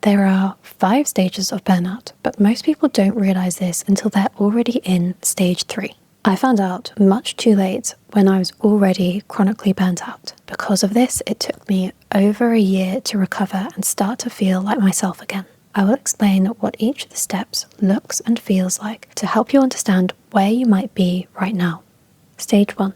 There are 5 stages of burnout, but most people don't realize this until they're already in stage 3. I found out much too late when I was already chronically burnt out. Because of this, it took me over a year to recover and start to feel like myself again. I will explain what each of the steps looks and feels like to help you understand where you might be right now. Stage 1.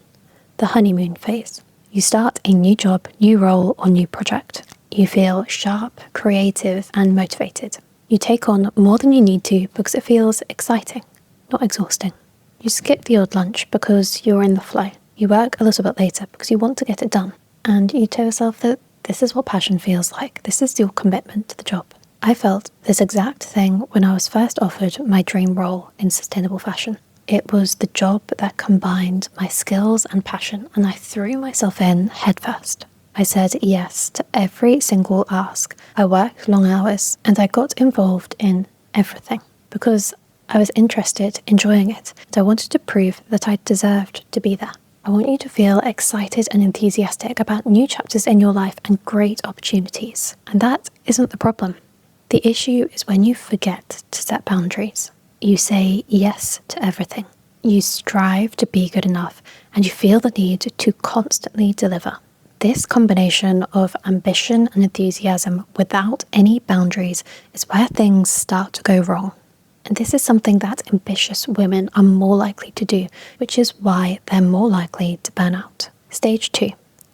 The honeymoon phase. You start a new job, new role, or new project. You feel sharp, creative, and motivated. You take on more than you need to because it feels exciting, not exhausting. You skip the odd lunch because you're in the flow. You work a little bit later because you want to get it done. And you tell yourself that this is what passion feels like. This is your commitment to the job. I felt this exact thing when I was first offered my dream role in sustainable fashion. It was the job that combined my skills and passion, and I threw myself in headfirst. I said yes to every single ask. I worked long hours, and I got involved in everything because I was interested, enjoying it, and I wanted to prove that I deserved to be there. I want you to feel excited and enthusiastic about new chapters in your life and great opportunities. And that isn't the problem. The issue is when you forget to set boundaries. You say yes to everything. You strive to be good enough, and you feel the need to constantly deliver. This combination of ambition and enthusiasm without any boundaries is where things start to go wrong. And this is something that ambitious women are more likely to do, which is why they're more likely to burn out. Stage 2.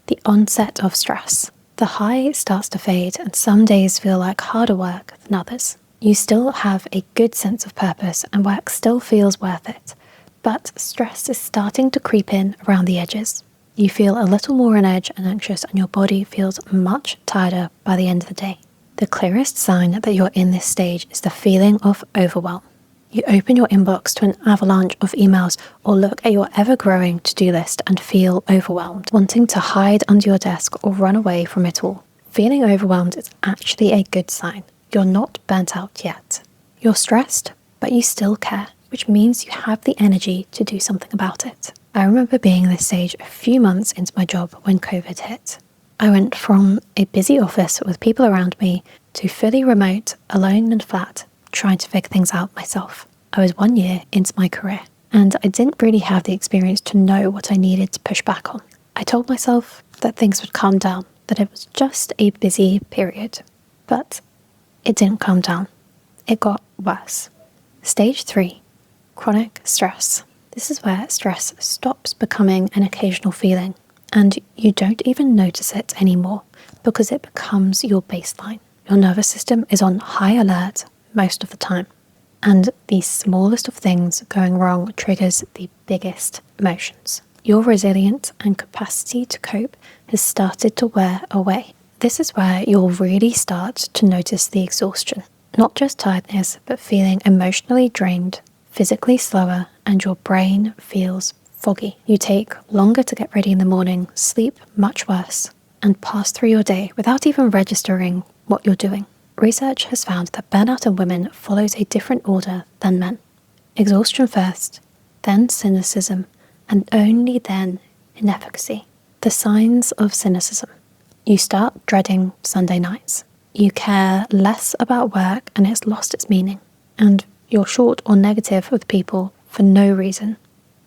The onset of stress. The high starts to fade, and some days feel like harder work than others. You still have a good sense of purpose, and work still feels worth it. But stress is starting to creep in around the edges. You feel a little more on edge and anxious, and your body feels much tireder by the end of the day. The clearest sign that you're in this stage is the feeling of overwhelm. You open your inbox to an avalanche of emails or look at your ever-growing to-do list and feel overwhelmed, wanting to hide under your desk or run away from it all. Feeling overwhelmed is actually a good sign. You're not burnt out yet. You're stressed, but you still care, which means you have the energy to do something about it. I remember being in this stage a few months into my job when COVID hit. I went from a busy office with people around me to fully remote, alone and flat, trying to figure things out myself. I was 1 year into my career, and I didn't really have the experience to know what I needed to push back on. I told myself that things would calm down, that it was just a busy period. But it didn't calm down. It got worse. Stage 3. Chronic stress. This is where stress stops becoming an occasional feeling, and you don't even notice it anymore because it becomes your baseline. Your nervous system is on high alert most of the time, and the smallest of things going wrong triggers the biggest emotions. Your resilience and capacity to cope has started to wear away. This is where you'll really start to notice the exhaustion. Not just tiredness, but feeling emotionally drained, physically slower, and your brain feels foggy. You take longer to get ready in the morning, sleep much worse, and pass through your day without even registering what you're doing. Research has found that burnout in women follows a different order than men. Exhaustion first, then cynicism, and only then inefficacy. The signs of cynicism. You start dreading Sunday nights. You care less about work and it's lost its meaning. And you're short or negative with people for no reason.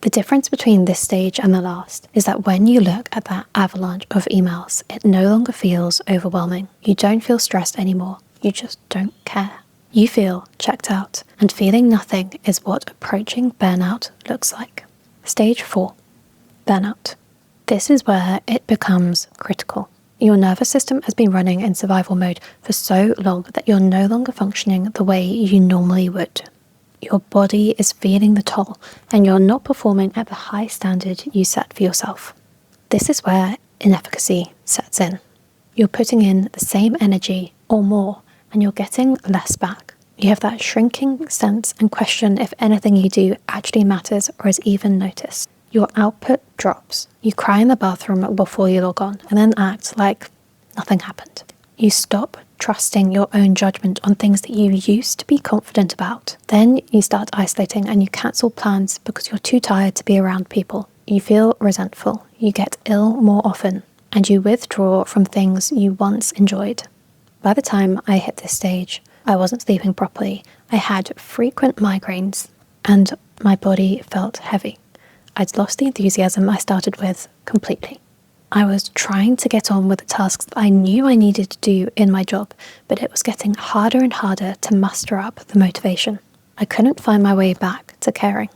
The difference between this stage and the last is that when you look at that avalanche of emails, it no longer feels overwhelming. You don't feel stressed anymore. You just don't care. You feel checked out, and feeling nothing is what approaching burnout looks like. Stage 4. Burnout. This is where it becomes critical. Your nervous system has been running in survival mode for so long that you're no longer functioning the way you normally would. Your body is feeling the toll, and you're not performing at the high standard you set for yourself. This is where inefficacy sets in. You're putting in the same energy or more, and you're getting less back. You have that shrinking sense and question if anything you do actually matters or is even noticed. Your output drops. You cry in the bathroom before you log on and then act like nothing happened. You stop trusting your own judgment on things that you used to be confident about. Then you start isolating and you cancel plans because you're too tired to be around people. You feel resentful. You get ill more often, and you withdraw from things you once enjoyed. By the time I hit this stage, I wasn't sleeping properly, I had frequent migraines, and my body felt heavy. I'd lost the enthusiasm I started with completely. I was trying to get on with the tasks that I knew I needed to do in my job, but it was getting harder and harder to muster up the motivation. I couldn't find my way back to caring.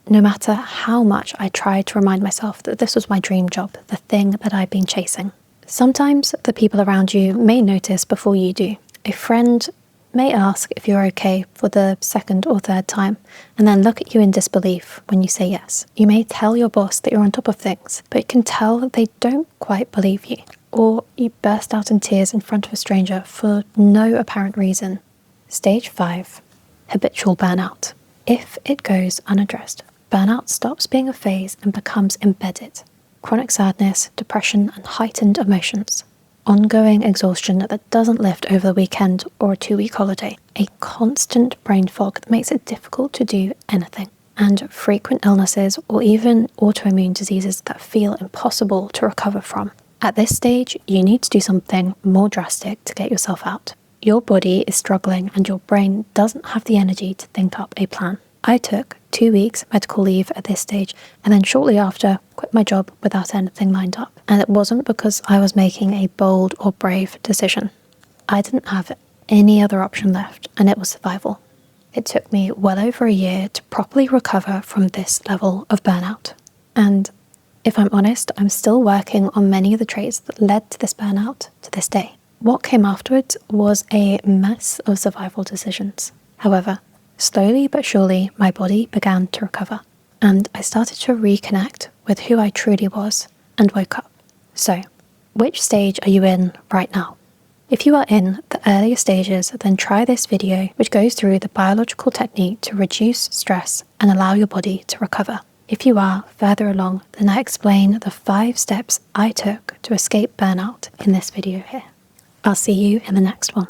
No matter how much I tried to remind myself that this was my dream job, the thing that I'd been chasing. Sometimes the people around you may notice before you do. A friend may ask if you're okay for the second or third time, and then look at you in disbelief when you say yes. You may tell your boss that you're on top of things, but you can tell that they don't quite believe you. Or you burst out in tears in front of a stranger for no apparent reason. Stage 5. Habitual burnout. If it goes unaddressed, burnout stops being a phase and becomes embedded. Chronic sadness, depression, and heightened emotions. Ongoing exhaustion that doesn't lift over the weekend or a 2-week holiday. A constant brain fog that makes it difficult to do anything. And frequent illnesses or even autoimmune diseases that feel impossible to recover from. At this stage, you need to do something more drastic to get yourself out. Your body is struggling and your brain doesn't have the energy to think up a plan. I took 2 weeks medical leave at this stage, and then shortly after quit my job without anything lined up. And it wasn't because I was making a bold or brave decision. I didn't have any other option left, and it was survival. It took me well over a year to properly recover from this level of burnout. And if I'm honest, I'm still working on many of the traits that led to this burnout to this day. What came afterwards was a mess of survival decisions. However, slowly but surely, my body began to recover, and I started to reconnect with who I truly was and woke up. So, which stage are you in right now? If you are in the earlier stages, then try this video, which goes through the biological technique to reduce stress and allow your body to recover. If you are further along, then I explain the 5 steps I took to escape burnout in this video here. I'll see you in the next one.